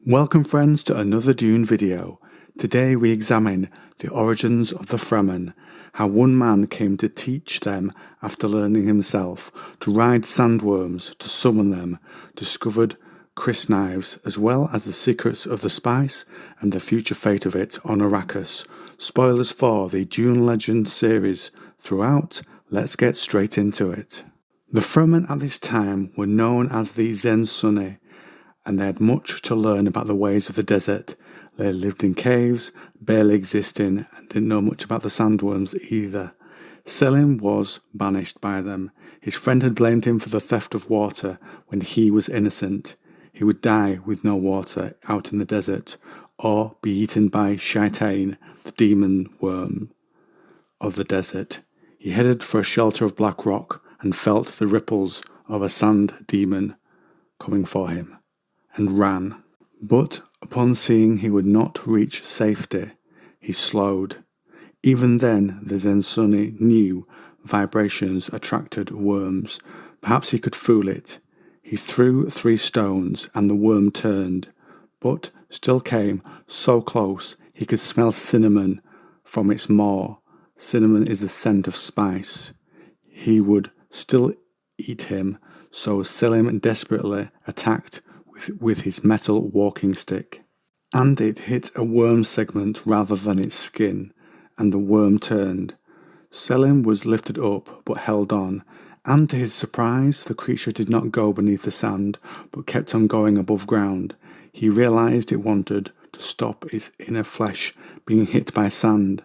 Welcome friends to another Dune video. Today we examine the origins of the Fremen, how one man came to teach them after learning himself to ride sandworms, to summon them, discovered crysknives, as well as the secrets of the spice and the future fate of it on Arrakis. Spoilers for the Dune Legends Series throughout. Let's get straight into it. The Fremen at this time were known as the Zen-Sunni, and they had much to learn about the ways of the desert. They lived in caves, barely existing, and didn't know much about the sandworms either. Selim was banished by them. His friend had blamed him for the theft of water when he was innocent. He would die with no water out in the desert, or be eaten by Shaitan, the demon worm of the desert. He headed for a shelter of black rock and felt the ripples of a sand demon coming for him, and ran. But upon seeing he would not reach safety, he slowed. Even then, the Zen-Sunni knew vibrations attracted worms. Perhaps he could fool it. He threw 3 stones and the worm turned, but still came so close he could smell cinnamon from its maw. Cinnamon is the scent of spice. He would still eat him, so Selim desperately attacked with his metal walking stick. And it hit a worm segment rather than its skin, and the worm turned. Selim was lifted up but held on, and to his surprise the creature did not go beneath the sand but kept on going above ground. He realized it wanted to stop its inner flesh being hit by sand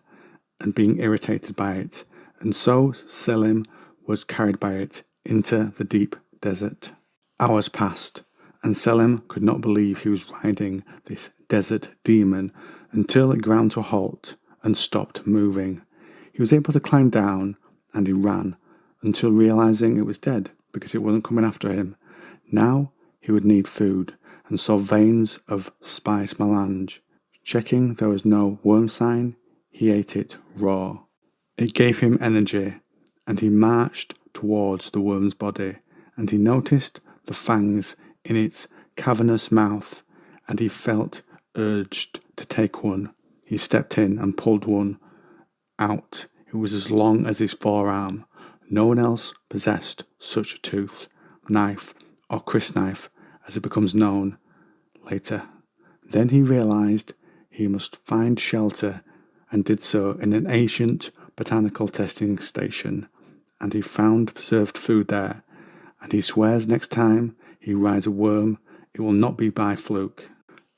and being irritated by it, and so Selim was carried by it into the deep desert. Hours passed, and Selim could not believe he was riding this desert demon until it ground to a halt and stopped moving. He was able to climb down, and he ran until realizing it was dead because it wasn't coming after him. Now he would need food, and saw veins of Spice Melange. Checking there was no worm sign, he ate it raw. It gave him energy, and he marched towards the worm's body, and he noticed the fangs in its cavernous mouth, and he felt urged to take one. He stepped in and pulled one out. It was as long as his forearm. No one else possessed such a tooth, knife, or crysknife, as it becomes known later. Then he realized he must find shelter, and did so in an ancient botanical testing station, and he found preserved food there, and he swears next time he rides a worm, it will not be by fluke.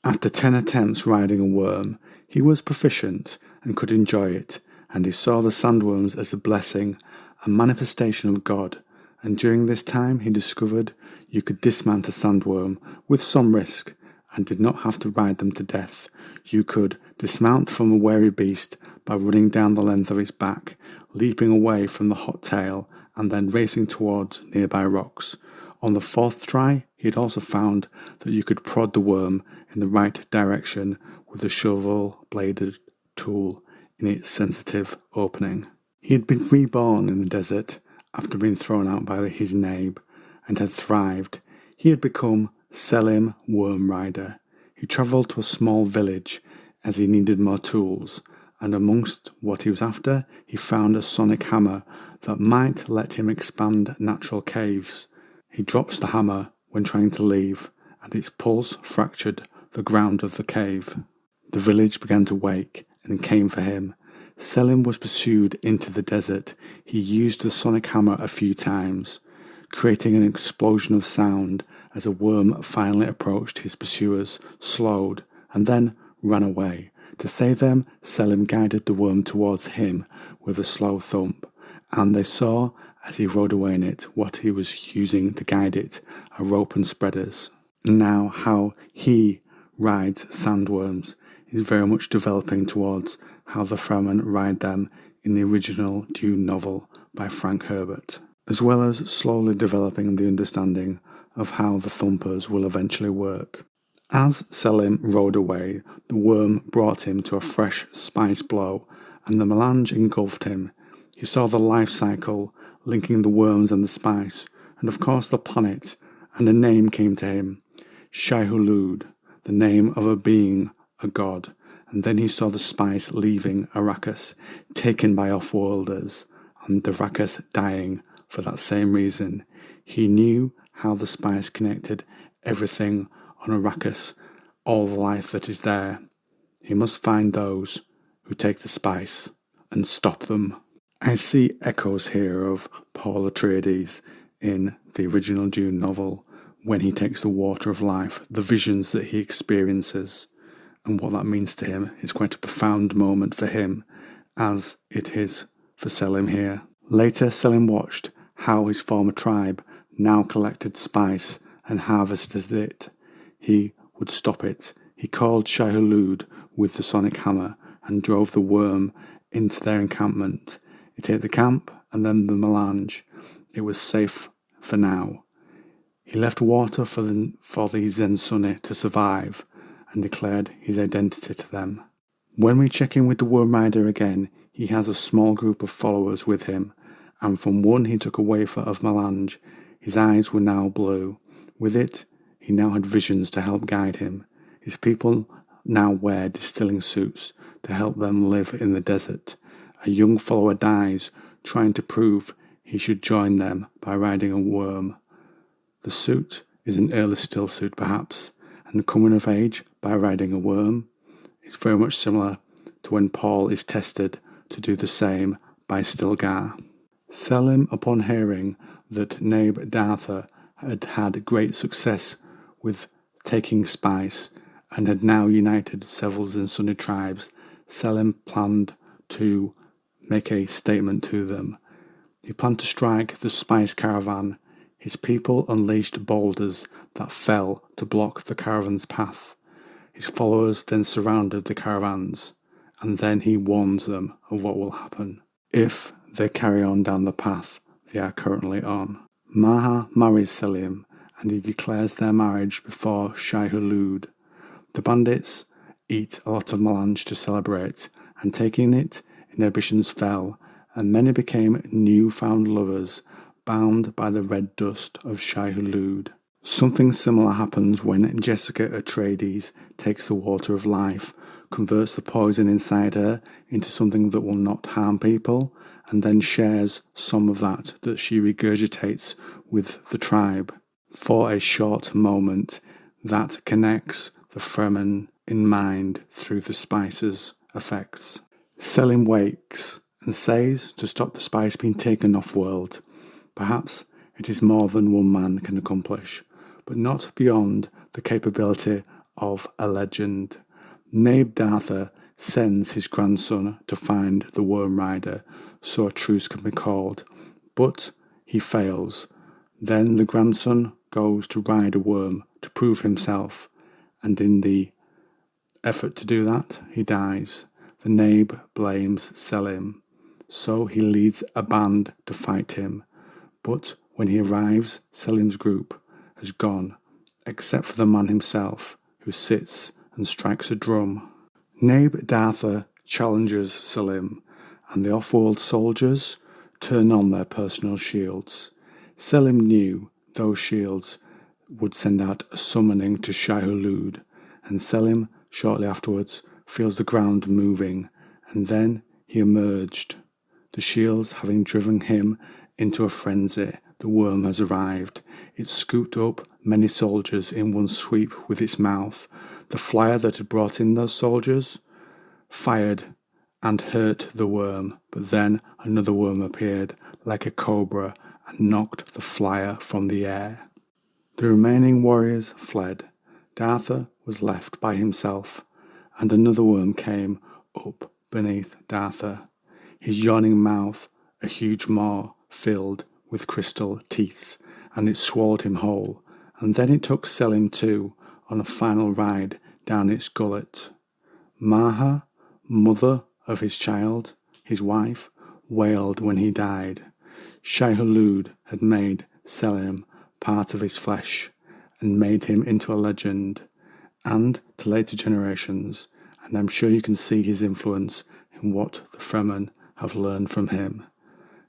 After 10 attempts riding a worm, he was proficient and could enjoy it, and he saw the sandworms as a blessing, a manifestation of God, and during this time he discovered you could dismount a sandworm with some risk, and did not have to ride them to death. You could dismount from a wary beast by running down the length of its back, leaping away from the hot tail, and then racing towards nearby rocks. On the 4th try, he had also found that you could prod the worm in the right direction with a shovel-bladed tool in its sensitive opening. He had been reborn in the desert after being thrown out by his neighbour, and had thrived. He had become Selim Worm Rider. He travelled to a small village as he needed more tools, and amongst what he was after, he found a sonic hammer that might let him expand natural caves. He drops the hammer when trying to leave, and its pulse fractured the ground of the cave. The village began to wake and came for him. Selim was pursued into the desert. He used the sonic hammer a few times, creating an explosion of sound as a worm finally approached his pursuers, slowed, and then ran away. To save them, Selim guided the worm towards him with a slow thump, and they saw as he rode away in it what he was using to guide it, a rope and spreaders. Now how he rides sandworms is very much developing towards how the Fremen ride them in the original Dune novel by Frank Herbert, as well as slowly developing the understanding of how the thumpers will eventually work. As Selim rode away, the worm brought him to a fresh spice blow, and the melange engulfed him. He saw the life cycle linking the worms and the spice, and of course the planet, and a name came to him, Shai-Hulud, the name of a being, a god, and then he saw the spice leaving Arrakis, taken by off-worlders, and Arrakis dying for that same reason. He knew how the spice connected everything on Arrakis, all the life that is there. He must find those who take the spice and stop them. I see echoes here of Paul Atreides in the original Dune novel when he takes the water of life, the visions that he experiences and what that means to him. It's quite a profound moment for him, as it is for Selim here. Later, Selim watched how his former tribe now collected spice and harvested it. He would stop it. He called Shai-Hulud with the sonic hammer and drove the worm into their encampment. It ate the camp and then the melange. It was safe for now. He left water for the Zensuni to survive and declared his identity to them. When we check in with the Worm Rider again, he has a small group of followers with him, and from one he took a wafer of melange. His eyes were now blue. With it, he now had visions to help guide him. His people now wear distilling suits to help them live in the desert. A young follower dies, trying to prove he should join them by riding a worm. The suit is an early still suit perhaps, and coming of age by riding a worm. It's very much similar to when Paul is tested to do the same by Stilgar. Selim, upon hearing that Naib Dartha had had great success with taking spice and had now united several Zensuni tribes, Selim planned to make a statement to them. He planned to strike the spice caravan. His people unleashed boulders that fell to block the caravan's path. His followers then surrounded the caravans, and then he warns them of what will happen if they carry on down the path they are currently on. Maha marries Selim, and he declares their marriage before Shai-Hulud. The bandits eat a lot of melange to celebrate, and taking it, inhibitions fell, and many became new-found lovers, bound by the red dust of Shai-Hulud. Something similar happens when Jessica Atreides takes the water of life, converts the poison inside her into something that will not harm people, and then shares some of that she regurgitates with the tribe. For a short moment, that connects the Fremen in mind through the spice's effects. Selim wakes and says to stop the spice being taken off-world. Perhaps it is more than one man can accomplish, but not beyond the capability of a legend. Naib Dartha sends his grandson to find the Worm Rider so a truce can be called, but he fails. Then the grandson goes to ride a worm to prove himself, and in the effort to do that, he dies. The Naib blames Selim, so he leads a band to fight him. But when he arrives, Selim's group has gone, except for the man himself, who sits and strikes a drum. Naib Dartha challenges Selim, and the off-world soldiers turn on their personal shields. Selim knew those shields would send out a summoning to Shai-Hulud, and Selim, shortly afterwards, feels the ground moving, and then he emerged. The shields having driven him into a frenzy, the worm has arrived. It scooped up many soldiers in one sweep with its mouth. The flyer that had brought in those soldiers fired and hurt the worm, but then another worm appeared like a cobra and knocked the flyer from the air. The remaining warriors fled. Dartha was left by himself, and another worm came up beneath Dartha, his yawning mouth a huge maw filled with crystal teeth, and it swallowed him whole, and then it took Selim too on a final ride down its gullet. Maha, mother of his child, his wife, wailed when he died. Shai-Hulud had made Selim part of his flesh and made him into a legend, and to later generations, and I'm sure you can see his influence in what the Fremen have learned from him.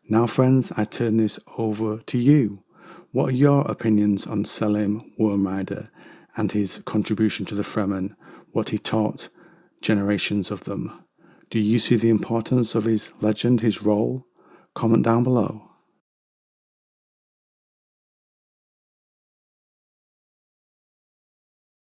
Now friends, I turn this over to you. What are your opinions on Selim Worm Rider, and his contribution to the Fremen, what he taught generations of them. Do you see the importance of his legend, his role? Comment down below.